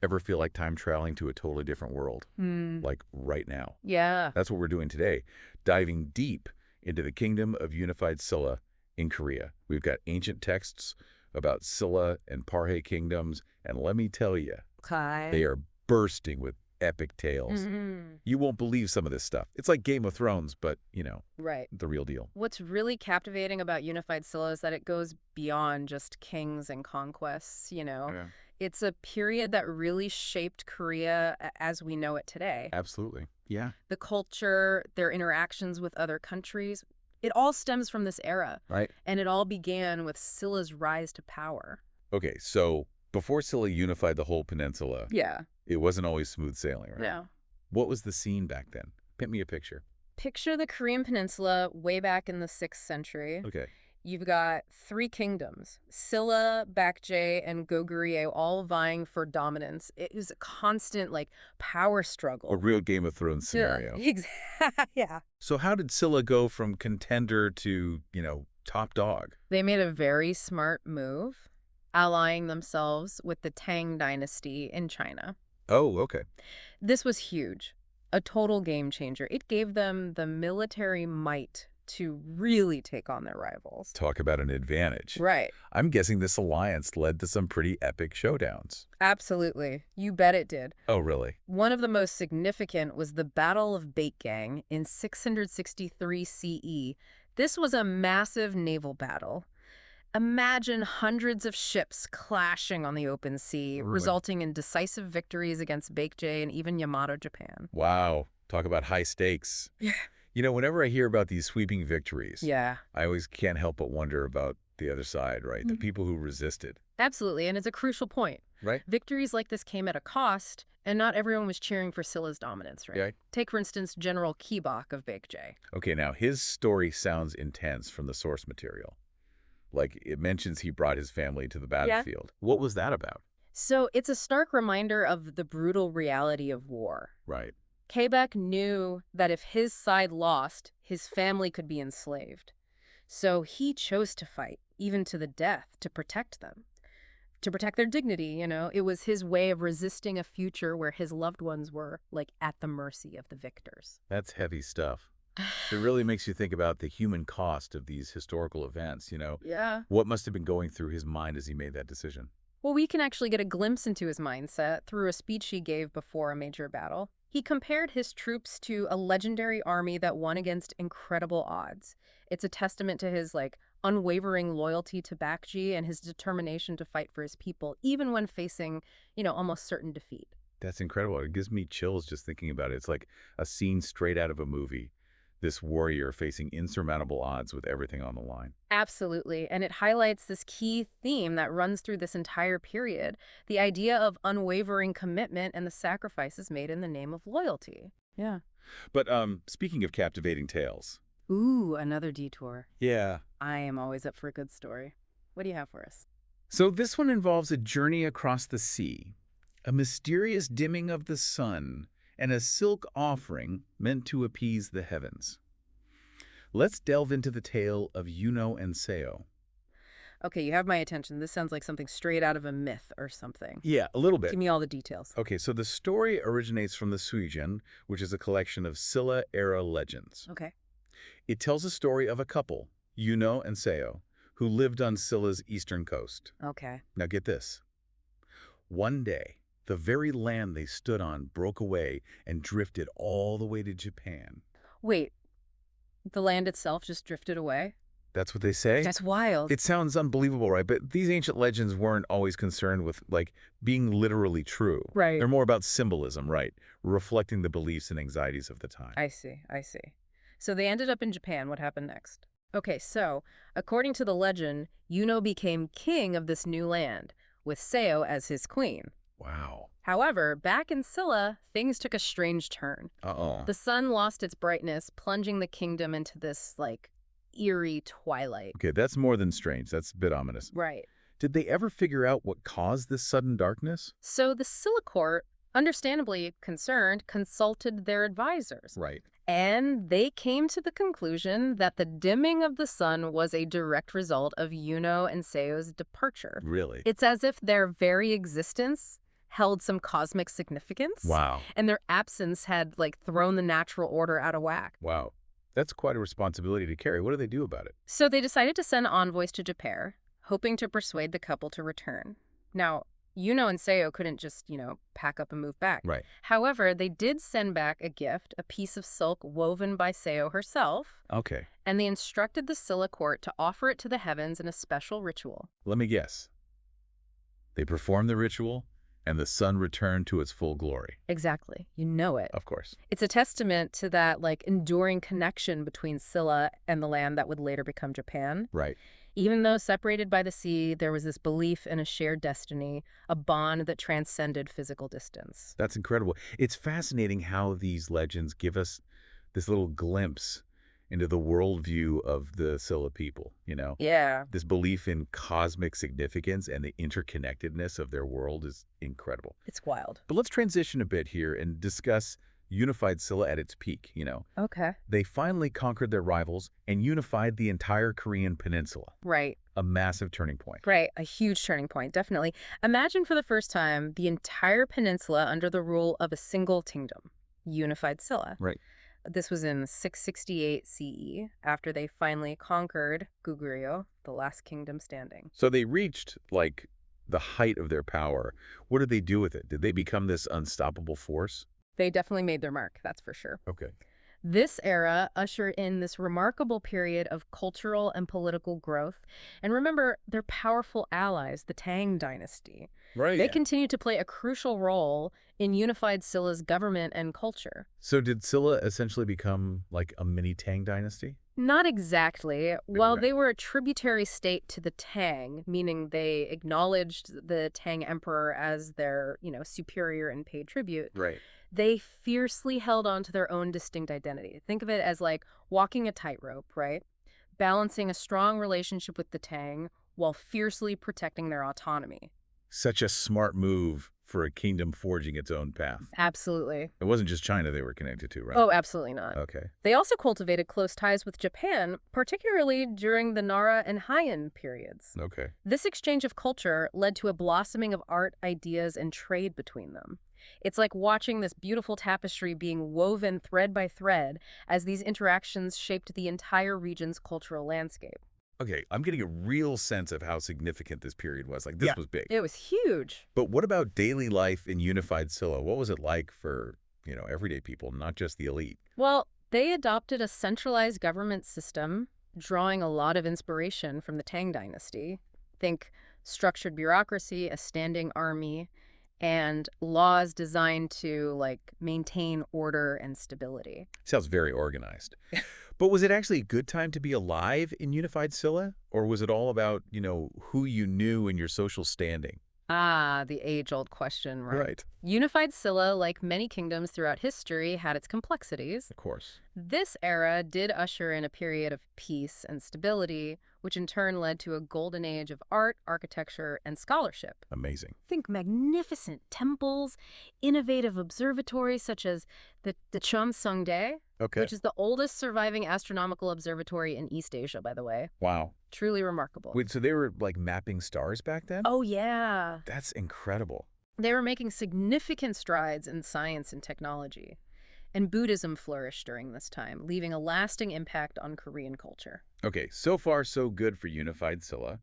Ever feel like time traveling to a totally different world? Hmm. Like right now. Yeah. That's what we're doing today, diving deep into the kingdom of unified Silla in Korea. We've got ancient texts about Silla and Parha kingdoms, and let me tell you, Okay. they are bursting with epic tales. Hmm. You won't believe some of this stuff. It's like Game of Thrones, but, Right. the real deal. What's really captivating about Unified Scylla is that it goes beyond just kings and conquests. Yeah, It's a period that really shaped Korea as we know it today. absolutely. Yeah. The culture, their interactions with other countries, it all stems from this era. Right. And it all began with Scylla's rise to power. Okay, so before Silla unified the whole peninsula, Yeah. it wasn't always smooth sailing, right? No. What was the scene back then? Paint me a picture. Picture the Korean Peninsula way back in the 6th century. Okay. You've got three kingdoms, Silla, Baekje, and Goguryeo, all vying for dominance. It was a constant, power A struggle. real Game of Thrones scenario. Exactly. Yeah. So how did Silla go from contender to, top dog? They made a very smart move, allying themselves with the Tang dynasty in China. Oh, okay. This was huge, a total game changer. It gave them the military might to really take on their rivals. Talk about an advantage. Right. I'm guessing this alliance led to some pretty epic showdowns. Absolutely. You bet it did. Oh, really? One of the most significant was the Battle of Baekgang in 663 CE. This was a massive naval battle. Imagine hundreds of ships clashing on the open sea, Really? resulting in decisive victories against Baekje and even Yamato Japan. Wow. Talk about high stakes. Yeah. Whenever I hear about these sweeping victories, Yeah, I always can't help but wonder about the other side, right? The people who resisted, absolutely. And it's a crucial point. right? Victories like this came at a cost, and not everyone was cheering for Scylla's dominance, right? Yeah. Take, for instance, General Kibak of Baekje. Okay, now his story sounds intense from the source material. Like it mentions he brought his family to the battlefield. What was that about? So it's a stark reminder of the brutal reality of war. Right. Quebec knew that if his side lost, his family could be enslaved. So he chose to fight, even to the death, to protect them, to protect their dignity. It was his way of resisting a future where his loved ones were, at the mercy of the victors. That's heavy stuff. It really makes you think about the human cost of these historical events, Yeah. What must have been going through his mind as he made that decision? Well, we can actually get a glimpse into his mindset through a speech he gave before a major battle. He compared his troops to a legendary army that won against incredible odds. It's a testament to his, unwavering loyalty to Baekje and his determination to fight for his people, even when facing, almost certain defeat. That's incredible. It gives me chills just thinking about it. It's like a scene straight out of a movie. This warrior facing insurmountable odds with everything on the line. Absolutely. And it highlights this key theme that runs through this entire period, the idea of unwavering commitment and the sacrifices made in the name of loyalty. Yeah. But speaking of captivating tales. Ooh, another detour. Yeah. I am always up for a good story. What do you have for us? So this one involves a journey across the sea, a mysterious dimming of the sun, and a silk offering meant to appease the heavens. Let's delve into the tale of Yuno and Seo. Okay, you have my attention. This sounds like something straight out of a myth or something. Yeah, a little bit. Give me all the details. Okay, so the story originates from the Suijin, which is a collection of Silla-era legends. Okay. It tells a story of a couple, Yuno and Seo, who lived on Silla's eastern coast. Okay. Now get this. One day, the very land they stood on broke away and drifted all the way to Japan. Wait, the land itself just drifted away? That's what they say? That's wild. It sounds unbelievable, right? But these ancient legends weren't always concerned with, being literally true. Right. They're more about symbolism, right? Reflecting the beliefs and anxieties of the time. I see. So they ended up in Japan. What happened next? Okay, so according to the legend, Yuno became king of this new land, with Seo as his queen. Wow. However, back in Silla, things took a strange turn. Uh-oh. The sun lost its brightness, plunging the kingdom into this, eerie twilight. Okay, that's more than strange. That's a bit ominous. Right. Did they ever figure out what caused this sudden darkness? So the Silla court, understandably concerned, consulted their advisors. Right. And they came to the conclusion that the dimming of the sun was a direct result of Yuno and Seo's departure. Really? It's as if their very existence held some cosmic significance, Wow. and their absence had, like, thrown the natural order out of whack. Wow. That's quite a responsibility to carry. What do they do about it? So they decided to send envoys to Japan, hoping to persuade the couple to return. Now, Yuno and Seo couldn't just, pack up and move back. Right. However, they did send back a gift, a piece of silk woven by Seo herself, Okay. and they instructed the Silla court to offer it to the heavens in a special ritual. Let me guess. They performed the ritual, and the sun returned to its full glory. Exactly. You know it. Of course. It's a testament to that, like, enduring connection between Silla and the land that would later become Japan. Right. Even though separated by the sea, there was this belief in a shared destiny, a bond that transcended physical distance. That's incredible. It's fascinating how these legends give us this little glimpse into the worldview of the Scylla people, Yeah. This belief in cosmic significance and the interconnectedness of their world is incredible. It's wild. But let's transition a bit here and discuss unified Scylla at its peak, Okay. They finally conquered their rivals and unified the entire Korean peninsula. Right. A massive turning point. Right. A huge turning point, definitely. Imagine for the first time the entire peninsula under the rule of a single kingdom, unified Silla. Right. This was in 668 CE, after they finally conquered Goguryeo, the last kingdom standing. So they reached, the height of their power. What did they do with it? Did they become this unstoppable force? They definitely made their mark, that's for sure. Okay. This era ushered in this remarkable period of cultural and political growth. And remember, their powerful allies, the Tang dynasty. Right. They continued to play a crucial role in unified Scylla's government and culture. So did Scylla essentially become like a mini Tang dynasty? Not exactly. While Right. they were a tributary state to the Tang, meaning they acknowledged the Tang emperor as their, superior and paid tribute, Right. they fiercely held on to their own distinct identity. Think of it as like walking a tightrope, right? Balancing a strong relationship with the Tang while fiercely protecting their autonomy. Such a smart move for a kingdom forging its own path. Absolutely. It wasn't just China they were connected to, right? Oh, absolutely not. Okay. They also cultivated close ties with Japan, particularly during the Nara and Heian periods. Okay. This exchange of culture led to a blossoming of art, ideas, and trade between them. It's like watching this beautiful tapestry being woven thread by thread as these interactions shaped the entire region's cultural landscape. Okay, I'm getting a real sense of how significant this period was. Like, this Yeah. was big. It was huge. But what about daily life in unified Scylla? What was it like for, everyday people, not just the elite? Well, they adopted a centralized government system, drawing a lot of inspiration from the Tang dynasty. Think structured bureaucracy, a standing army, and laws designed to, maintain order and stability. Sounds very organized. But was it actually a good time to be alive in unified Scylla? Or was it all about, who you knew and your social standing? Ah, the age-old question, right? Right. Unified Scylla, like many kingdoms throughout history, had its complexities. Of course. This era did usher in a period of peace and stability, which in turn led to a golden age of art, architecture, and scholarship. Amazing. Think magnificent temples, innovative observatories such as the Cheomseongdae, Okay. which is the oldest surviving astronomical observatory in East Asia, by the way. Wow. Truly remarkable. Wait, so they were, mapping stars back then? Oh, yeah. That's incredible. They were making significant strides in science and technology. And Buddhism flourished during this time, leaving a lasting impact on Korean culture. Okay, so far so good for unified Scylla.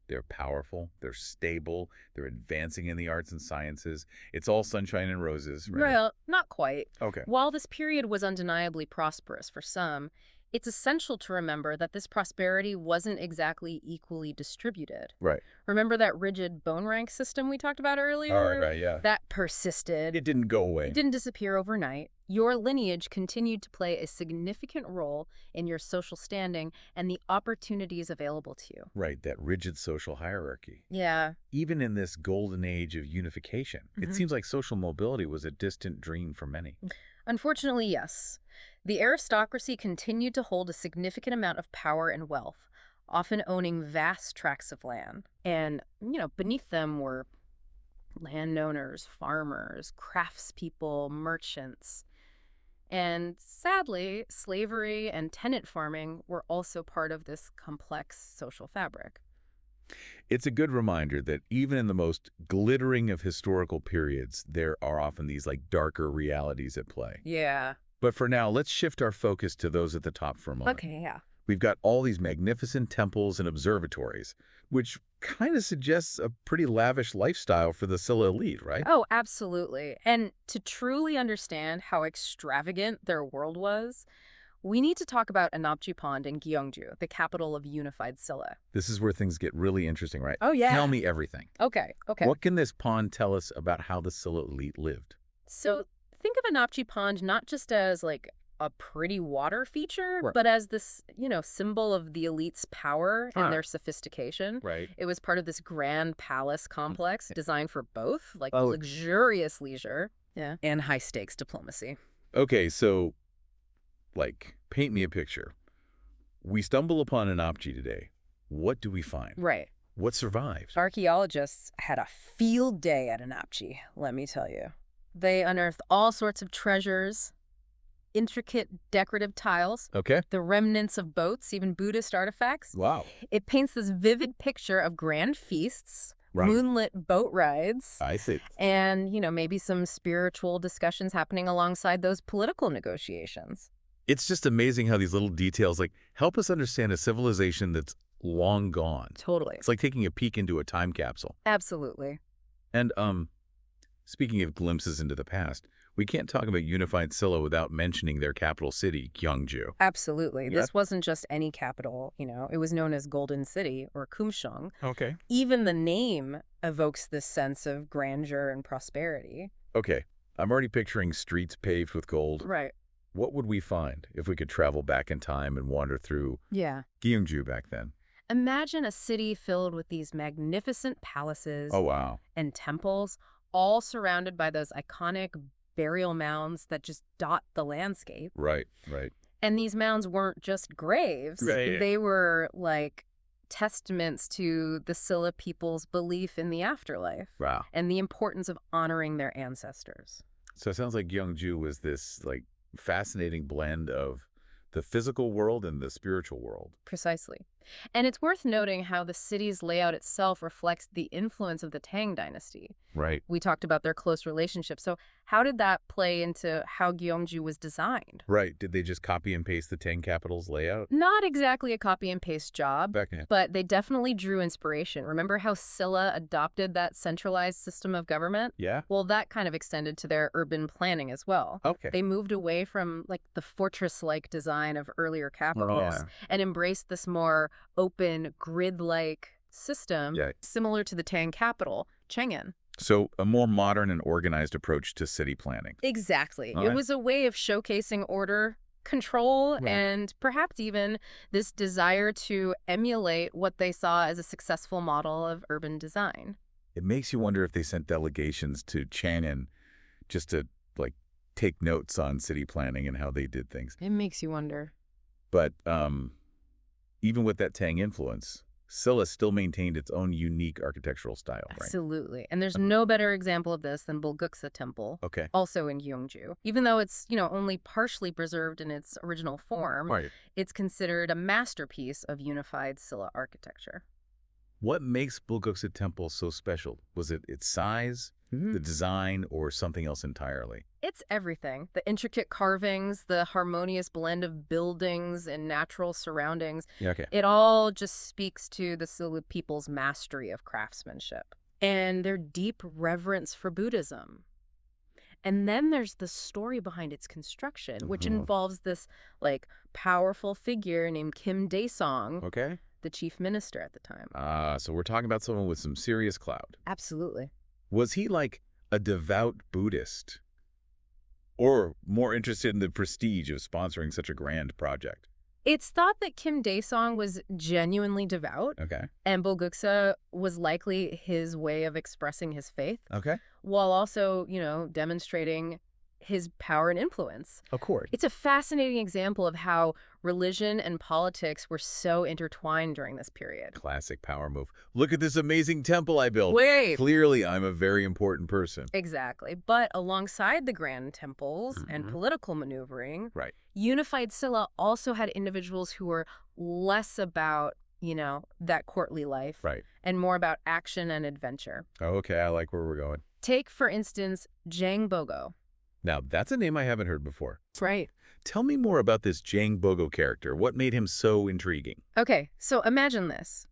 They're powerful, they're stable, they're advancing in the arts and sciences. It's all sunshine and roses, right? Well, not quite. Okay. While this period was undeniably prosperous for some, it's essential to remember that this prosperity wasn't exactly equally distributed. Right. Remember that rigid bone rank system we talked about earlier? All right, yeah. That persisted. It didn't go away. It didn't disappear overnight. Your lineage continued to play a significant role in your social standing and the opportunities available to you. Right, that rigid social hierarchy. Yeah. Even in this golden age of unification, it Mhm. seems like social mobility was a distant dream for many. Unfortunately, yes. The aristocracy continued to hold a significant amount of power and wealth, often owning vast tracts of land. And, beneath them were landowners, farmers, craftspeople, merchants. And sadly, slavery and tenant farming were also part of this complex social fabric. It's a good reminder that even in the most glittering of historical periods, there are often these like darker realities at play. Yeah. But for now, let's shift our focus to those at the top for a moment. Okay, yeah. We've got all these magnificent temples and observatories, which kind of suggests a pretty lavish lifestyle for the Silla elite, right? Oh, absolutely. And to truly understand how extravagant their world was, we need to talk about Anapji Pond in Gyeongju, the capital of unified Silla. This is where things get really interesting, right? Oh, yeah. Tell me everything. Okay. What can this pond tell us about how the Silla elite lived? So think of Anapji Pond not just as like a pretty water feature, Right. but as this, symbol of the elite's power Huh. and their sophistication. Right. It was part of this grand palace complex designed for both, like Oh. luxurious leisure, yeah, and high stakes diplomacy. Okay, so, paint me a picture. We stumble upon an Opji today. What do we find? Right. What survived? Archaeologists had a field day at Anapchi, let me tell you. They unearthed all sorts of treasures, intricate decorative tiles, Okay. the remnants of boats, even Buddhist artifacts. Wow. It paints this vivid picture of grand feasts, Right. moonlit boat rides, I see. and, maybe some spiritual discussions happening alongside those political negotiations. It's just amazing how these little details, help us understand a civilization that's long gone. Totally. It's like taking a peek into a time capsule. Absolutely. And, speaking of glimpses into the past, we can't talk about unified Silla without mentioning their capital city, Gyeongju. Absolutely. Yeah. This wasn't just any capital, it was known as Golden City or Kumshong. Okay. Even the name evokes this sense of grandeur and prosperity. Okay. I'm already picturing streets paved with gold. Right. What would we find if we could travel back in time and wander through Yeah. Gyeongju back then? Imagine a city filled with these magnificent palaces Oh, wow. and temples, all surrounded by those iconic burial mounds that just dot the landscape. Right. And these mounds weren't just graves. Right. They were like testaments to the Silla people's belief in the afterlife Wow. and the importance of honoring their ancestors. So it sounds like Gyeongju was this, fascinating blend of the physical world and the spiritual world. Precisely. And it's worth noting how the city's layout itself reflects the influence of the Tang dynasty. Right. We talked about their close relationship. So how did that play into how Gyeongju was designed? Right. Did they just copy and paste the Tang capital's layout? Not exactly a copy and paste job, Back in. but they definitely drew inspiration. Remember how Silla adopted that centralized system of government? Yeah? Well, that kind of extended to their urban planning as well. Okay. They moved away from the fortress-like design of earlier capitals Yeah. and embraced this more open, grid-like system Yeah. similar to the Tang capital, Chang'an. So a more modern and organized approach to city planning. Exactly. All It right. was a way of showcasing order, control, Right. and perhaps even this desire to emulate what they saw as a successful model of urban design. It makes you wonder if they sent delegations to Chang'an just to, take notes on city planning and how they did things. It makes you wonder. But even with that Tang influence, Silla still maintained its own unique architectural style, right? Absolutely. And there's no better example of this than Bulguksa Temple, Okay. also in Gyeongju. Even though it's, only partially preserved in its original form, Right. it's considered a masterpiece of unified Silla architecture. What makes Bulguksa Temple so special? Was it its size, the design, or something else entirely? It's everything. The intricate carvings, the harmonious blend of buildings and natural surroundings. Yeah, okay. It all just speaks to the Silla people's mastery of craftsmanship and their deep reverence for Buddhism. And then there's the story behind its construction, which Mhm. involves this powerful figure named Kim Dae-song, Okay. the chief minister at the time. So we're talking about someone with some serious clout. Absolutely. Was he a devout Buddhist? Or more interested in the prestige of sponsoring such a grand project? It's thought that Kim Dae-song was genuinely devout, Okay. and Bulguksa was likely his way of expressing his faith, Okay. while also, demonstrating his power and influence. Of course. It's a fascinating example of how religion and politics were so intertwined during this period. Classic power move. Look at this amazing temple I built. Wait! Clearly, I'm a very important person. Exactly. But alongside the grand temples and Mhm. political maneuvering, Right. unified Silla also had individuals who were less about that courtly life, Right. and more about action and adventure. Oh, okay, I like where we're going. Take, for instance, Jang Bogo. Now, that's a name I haven't heard before. Right. Tell me more about this Jang Bogo character. What made him so intriguing? Okay, so imagine this.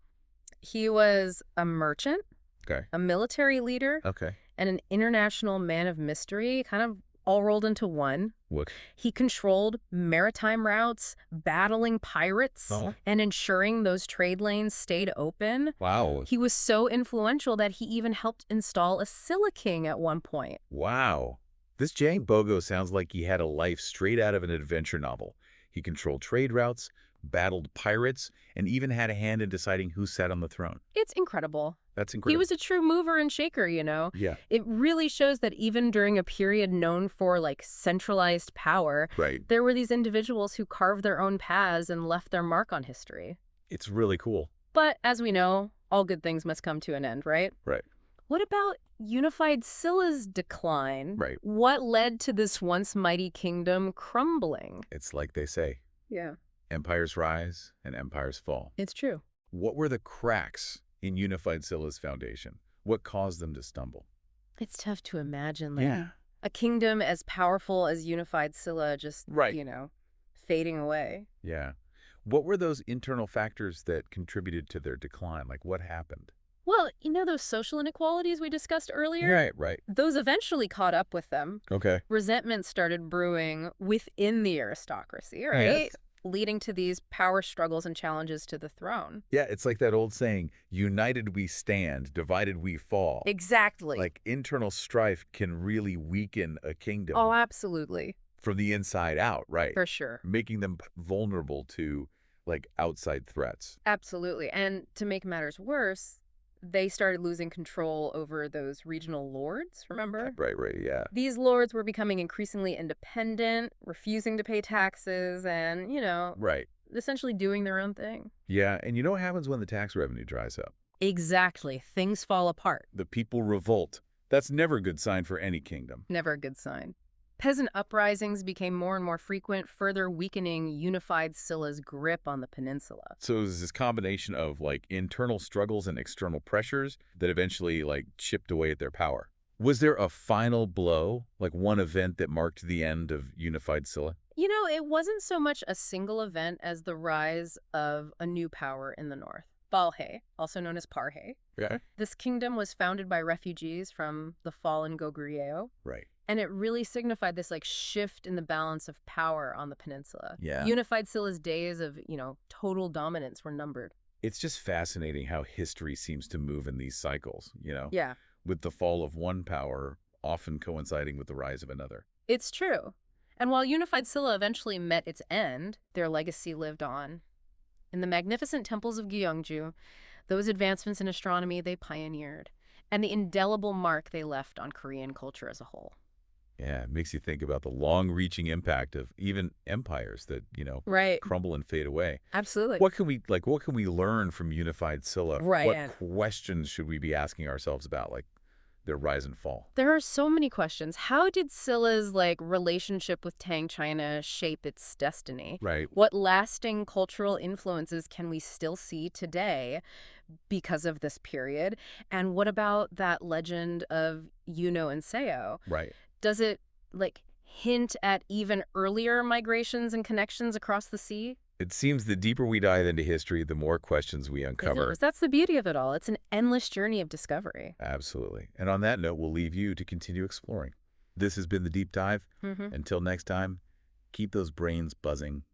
He was a merchant, Okay. a military leader, Okay. and an international man of mystery, kind of all rolled into one. What? He controlled maritime routes, battling pirates, Oh. and ensuring those trade lanes stayed open. Wow. He was so influential that he even helped install a Scylla king at one point. Wow. This Jang Bogo sounds like he had a life straight out of an adventure novel. He controlled trade routes, battled pirates, and even had a hand in deciding who sat on the throne. It's incredible. That's He incredible. was a true mover and shaker. Yeah. It really shows that even during a period known for, centralized power, Right. there were these individuals who carved their own paths and left their mark on history. It's really cool. But as we know, all good things must come to an end, right? Right. What about unified Scylla's decline? Right. What led to this once mighty kingdom crumbling? It's like they say, Yeah, empires rise and empires fall. it's true. What were the cracks in unified Scylla's foundation? What caused them to stumble? It's tough to imagine, Yeah. a kingdom as powerful as unified Scylla just, Right. fading away. Yeah. What were those internal factors that contributed to their decline? Like, what happened? Well, those social inequalities we discussed earlier? Right. Those eventually caught up with them. Okay. Resentment started brewing within the aristocracy, right? Yes. Leading to these power struggles and challenges to the throne. Yeah, it's like that old saying, united we stand, divided we fall. Exactly. Like, internal strife can really weaken a kingdom Oh, absolutely. from the inside out, right? For sure. Making them vulnerable to, outside threats. Absolutely. And to make matters worse, they started losing control over those regional lords, remember? Right, yeah. These lords were becoming increasingly independent, refusing to pay taxes, and, Right. essentially doing their own thing. Yeah, and you know what happens when the tax revenue dries up? Exactly. Things fall apart. The people revolt. That's never a good sign for any kingdom. Never a good sign. Peasant uprisings became more and more frequent, further weakening unified Scylla's grip on the peninsula. So it was this combination of, internal struggles and external pressures that eventually, chipped away at their power. Was there a final blow, one event that marked the end of unified Scylla? It wasn't so much a single event as the rise of a new power in the north. Balhae, also known as Parhae. Yeah. This kingdom was founded by refugees from the fallen Goguryeo. Right. And it really signified this shift in the balance of power on the peninsula. Yeah. Unified Scylla's days of, total dominance were numbered. It's just fascinating how history seems to move in these cycles, Yeah, with the fall of one power often coinciding with the rise of another. it's true. And while Unified Scylla eventually met its end, their legacy lived on. In the magnificent temples of Gyeongju, those advancements in astronomy they pioneered, and the indelible mark they left on Korean culture as a whole. Yeah, it makes you think about the long-reaching impact of even empires that, Right. crumble and fade away. Absolutely. What can we learn from unified Scylla? Right, What and- questions should we be asking ourselves about, their rise and fall? There are so many questions. How did Scylla's relationship with Tang China shape its destiny? Right. What lasting cultural influences can we still see today because of this period? And what about that legend of Yuno and Seo? Right. Does it hint at even earlier migrations and connections across the sea? It seems the deeper we dive into history, the more questions we uncover. That's the beauty of it all. It's an endless journey of discovery. Absolutely. And on that note, we'll leave you to continue exploring. This has been The Deep Dive. Mm-hmm. Until next time, keep those brains buzzing